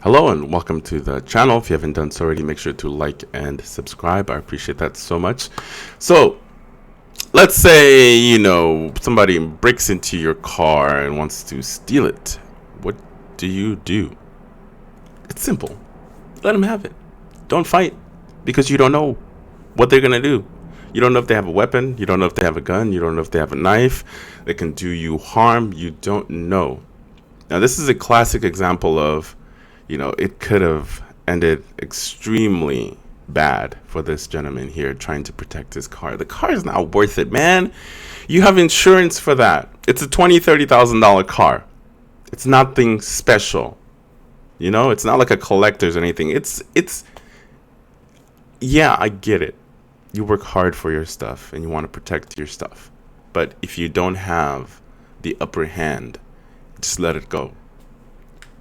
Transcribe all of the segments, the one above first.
Hello and welcome to the channel. If you haven't done so already, make sure to like and subscribe. I appreciate that so much. So let's say, somebody breaks into your car and wants to steal it. What do you do? It's simple. Let them have it. Don't fight because you don't know what they're going to do. You don't know if they have a weapon. You don't know if they have a gun. You don't know if they have a knife that can do you harm. You don't know. Now, this is a classic example of it could have ended extremely bad for this gentleman here trying to protect his car. The car is not worth it, man. You have insurance for that. It's a $20,000-$30,000 car. It's nothing special. It's not like a collector's or anything. Yeah, I get it. You work hard for your stuff and you want to protect your stuff. But if you don't have the upper hand, just let it go.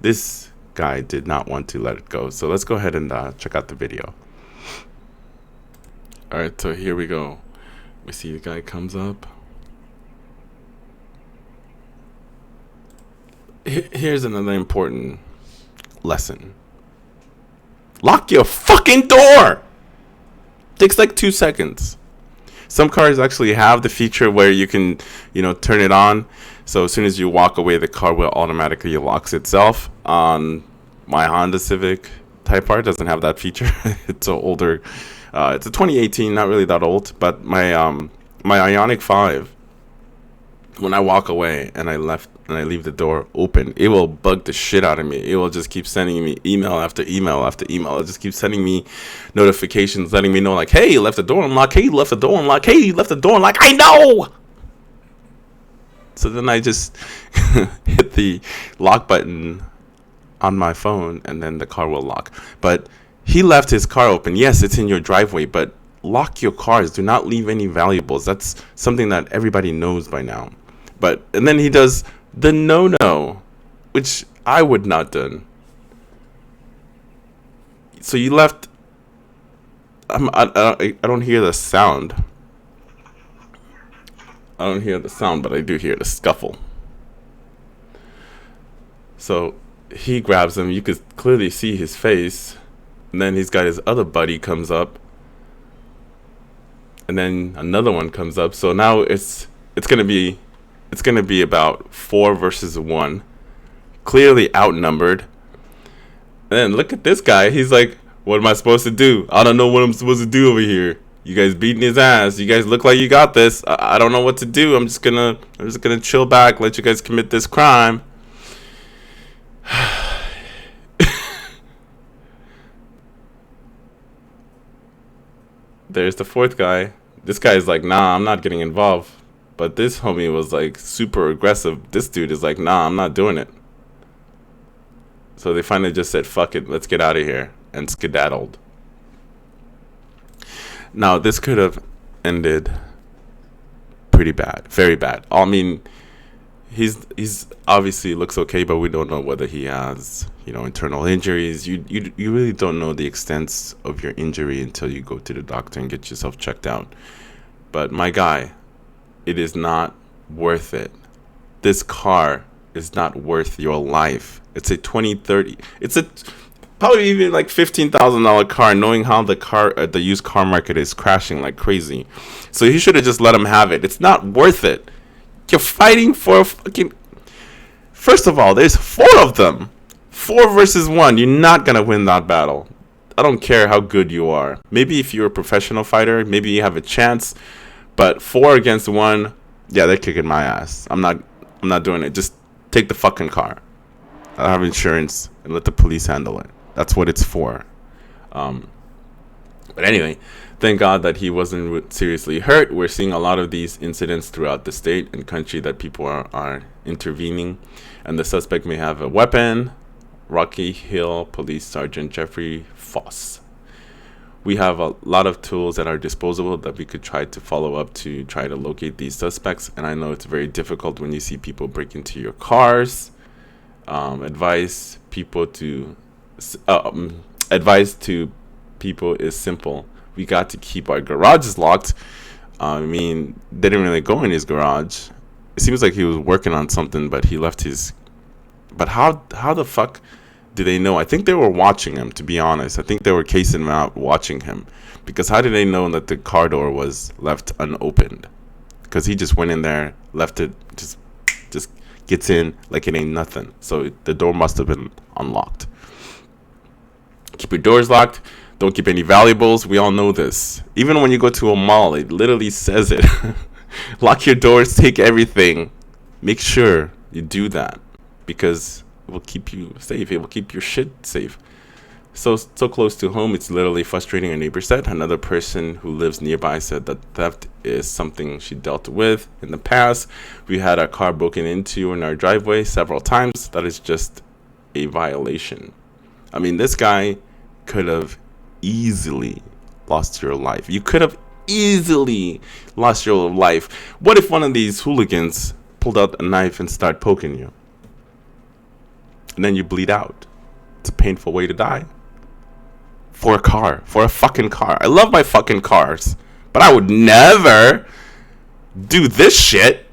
This guy did not want to let it go. So let's go ahead and check out the video. All right, so here we go. We see the guy comes up. Here's another important lesson. Lock your fucking door. Takes like 2 seconds. Some cars actually have the feature where you can, turn it on. So as soon as you walk away, the car will automatically locks itself. On my Honda Civic Type R doesn't have that feature. It's an older, it's a 2018, not really that old. But my Ioniq 5, when I walk away and I leave the door open, it will bug the shit out of me. It will just keep sending me email after email after email. It just keeps sending me notifications, letting me know like, hey, you left the door unlocked. Hey, you left the door unlocked. Hey, you left the door unlocked. I know. So then I just hit the lock button on my phone and then the car will lock. But he left his car open. Yes, it's in your driveway, but lock your cars. Do not leave any valuables. That's something that everybody knows by now. And then he does the no, which I would not done. So you left. I don't hear the sound. I don't hear the sound, but I do hear the scuffle. So he grabs him. You could clearly see his face. And then he's got his other buddy comes up. And then another one comes up. So now it's gonna be about 4 versus 1. Clearly outnumbered. And then look at this guy. He's like, what am I supposed to do? I don't know what I'm supposed to do over here. You guys beating his ass. You guys look like you got this. I don't know what to do. I'm just gonna chill back, let you guys commit this crime. There's the fourth guy. This guy's like, nah, I'm not getting involved. But this homie was like super aggressive. This dude is like, nah, I'm not doing it. So they finally just said, fuck it, let's get out of here, and skedaddled. Now, this could have ended pretty bad, very bad. I mean, he's obviously looks okay, but we don't know whether he has, internal injuries. You really don't know the extent of your injury until you go to the doctor and get yourself checked out. But my guy, it is not worth it. This car is not worth your life. It's a 2030. It's a probably even like $15,000 car, knowing how the used car market is crashing like crazy. So he should have just let him have it. It's not worth it. You're fighting for a fucking. First of all, there's 4 of them. 4 versus 1. You're not gonna win that battle. I don't care how good you are. Maybe if you're a professional fighter, maybe you have a chance. But 4 against 1, yeah, they're kicking my ass. I'm not doing it. Just take the fucking car. I have insurance and let the police handle it. That's what it's for. But anyway, thank God that he wasn't seriously hurt. We're seeing a lot of these incidents throughout the state and country that people are intervening. And the suspect may have a weapon. Rocky Hill Police Sergeant Jeffrey Foss. We have a lot of tools at our disposal that we could try to follow up to try to locate these suspects. And I know it's very difficult when you see people break into your cars. Advice to people is simple. We got to keep our garages locked. I mean, they didn't really go in his garage. It seems like he was working on something, but he left his. But how the fuck do they know? I think they were watching him, to be honest. I think they were casing him out, watching him. Because how did they know that the car door was left unopened? Because he just went in there, left it, just gets in like it ain't nothing. So the door must have been unlocked. Keep your doors locked. Don't keep any valuables. We all know this. Even when you go to a mall, it literally says it. Lock your doors, take everything. Make sure you do that, because it will keep you safe. It will keep your shit safe. So close to home, it's literally frustrating. A neighbor said. Another person who lives nearby said that theft is something she dealt with in the past. We had our car broken into in our driveway several times. That is just a violation. I mean, this guy could have easily lost your life. You could have easily lost your life. What if one of these hooligans pulled out a knife and started poking you? And then you bleed out. It's a painful way to die. For a car. For a fucking car. I love my fucking cars. But I would never do this shit.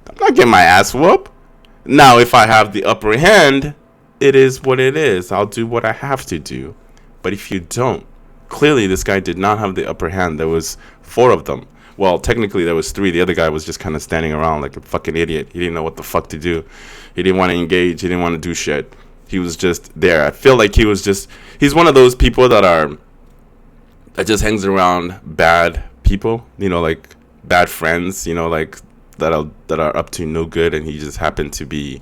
I'm not getting my ass whooped. Now, if I have the upper hand, it is what it is. I'll do what I have to do. But if you don't, clearly this guy did not have the upper hand. There was 4 of them. Well, technically there was 3. The other guy was just kind of standing around like a fucking idiot. He didn't know what the fuck to do. He didn't want to engage. He didn't want to do shit. He was just there. I feel like he's one of those people that just hangs around bad people, like bad friends, like that are up to no good, and he just happened to be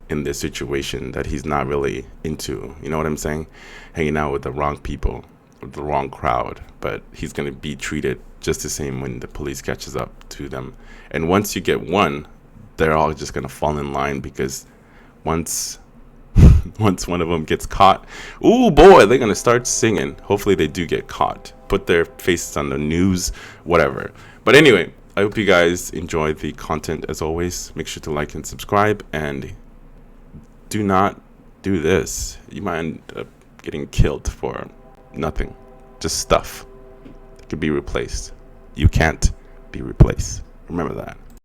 in this situation that he's not really into. You know what I'm saying? Hanging out with the wrong people, with the wrong crowd, but he's going to be treated just the same when the police catches up to them. And once you get one, they're all just going to fall in line, because once one of them gets caught, ooh boy, they're going to start singing. Hopefully they do get caught. Put their faces on the news, whatever. But anyway, I hope you guys enjoy the content as always. Make sure to like and subscribe, and do not do this. You might end up getting killed for nothing. Just stuff that could be replaced. You can't be replaced. Remember that.